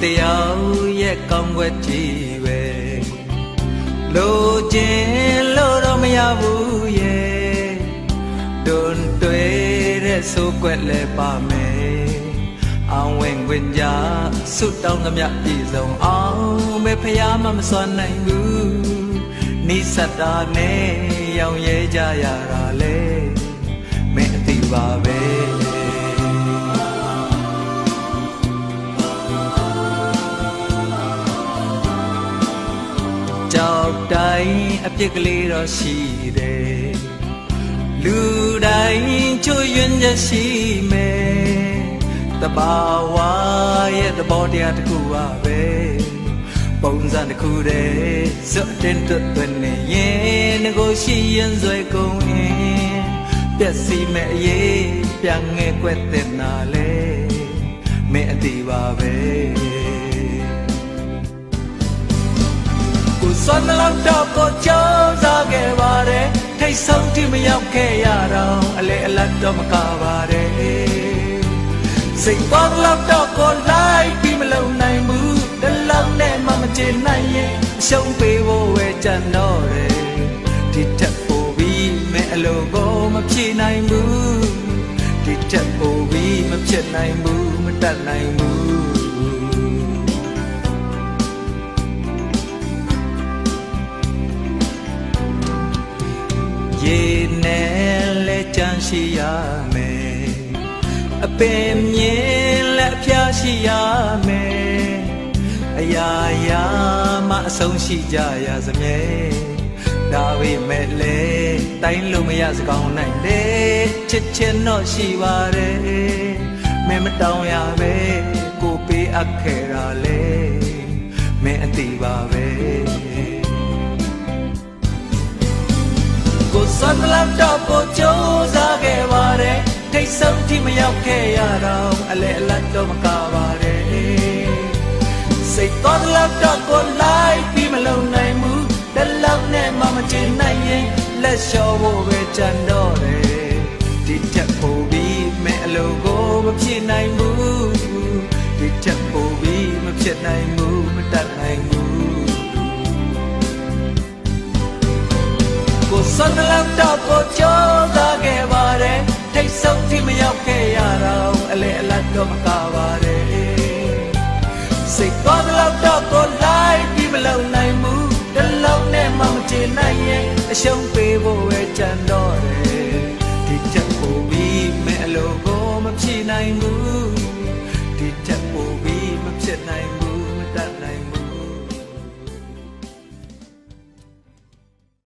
တရားရဲ့ကောင်းွက်ကြီးပဲလိုချင်လို့တော့မရဘူးရဲ့ဒွန်တွေ့တဲ့ဆိုးကွက်လဲပါမယ်အောင်ဝင်ခွင့်ကြဆုတောင်းသမျှပြည့်စုံအောင်ပဲဖယားမစွမ်းနိုင်ဘူးနိစ္စတာနဲ့ရောင်ရဲကြရတာလေမင်းအသိပါပဲကြောက်တိုင်းအပြစ်ကလေးတော့ရှိတယ်လူတိုင်းချွတ်ယွင်းချက်ရှိမယ်တဘာဝရဲ့သဘောတရားတစ်ခုပါပဲပုံစံတစ်ခုတည်းစွတ်တင်တွတ်နေရင်ငကိုရှိရင်ဆွဲကုန်ရင်ပြက်စီမဲ့အရေးပြန်ငဲကွက်တဲ့နာလေမင်းအတီးပါပဲစွမ်းလောက်တော့ကိုကြောက်စားခဲ့ပါတယ်ထိတ်ဆုံးတိမရောက်ခဲ့ရတော့အလေအလတ်တော့မကပါတယ်စိတ်ပေါက်လောက်တော့ကိုလိုက်ပြီးမလုံနိုင်ဘူးတလောက်နဲ့မှမချင်နိုင်ရင်အရှုံးပေးဖို့ဝဲကြံတော့တယ်ဒီထက်ပိုပြီးမဲ့အလိုကိုမဖြေနိုင်ဘူးဒီထက်ပိုပြီးမဖြစ်နိုင်ဘူးမတတ်နိုင်ဘူးရေနဲ့လဲကြမ်းရှိရမယ်အပင်မြင်လဲအပြားရှိရမယ်အရာရာမှအဆုံးရှိကြရစမြဲဒါပေမဲ့လေတိုင်းလို့မရစကောင်းနိုင်လေချစ်ချင်တော့ရှိပါတယ်မင်းမတောင်းရပဲကိုပေးအပ်ခဲ့တာလေမင်းအသိပါပဲကိုစွမ်းလောက်တော့ကိုကြိုးစားခဲ့ပါတယ်ထိတ်ဆုံးတိမရောက်ခဲ့ရတော့အလေအလတ်တော့မကပါတယ်စိတ်တော်လောက်တော့ကိုလိုက်ပြီးမလုံနိုင်ဘူးတလောက်နဲ့မှမချင်နိုင်ရင်လက်လျှော့ဖို့ပဲကြံတော့တယ်ဒီထက်ပိုပြီးမဲ့အလိုကိုမဖြစ်နိုင်ဘူးဒီထက်ပိုပြီးမဖြစ်နိုင်ဘူးမတတ်နိုင်ဘူးကိုစွမ်းလောက်တော့ကိုကြောက်သားခဲ့ပါတယ်ထိတ်ဆုံးတိမရောက်ခဲ့ရတော့အလေအလတ်တော့မကပါတယ်စိတ်တော်လောက်တော့ကိုလိုက်ပြီးမလုံနိုင်ဘူးတလုံးနဲ့မှမချင်နိုင်ရင်အရှုံးပေးဖို့ပဲကြံတော့တယ်ဒီချက်ပိုပြီးမဲ့အလိုကိုမဖြေနိုင်ဘူး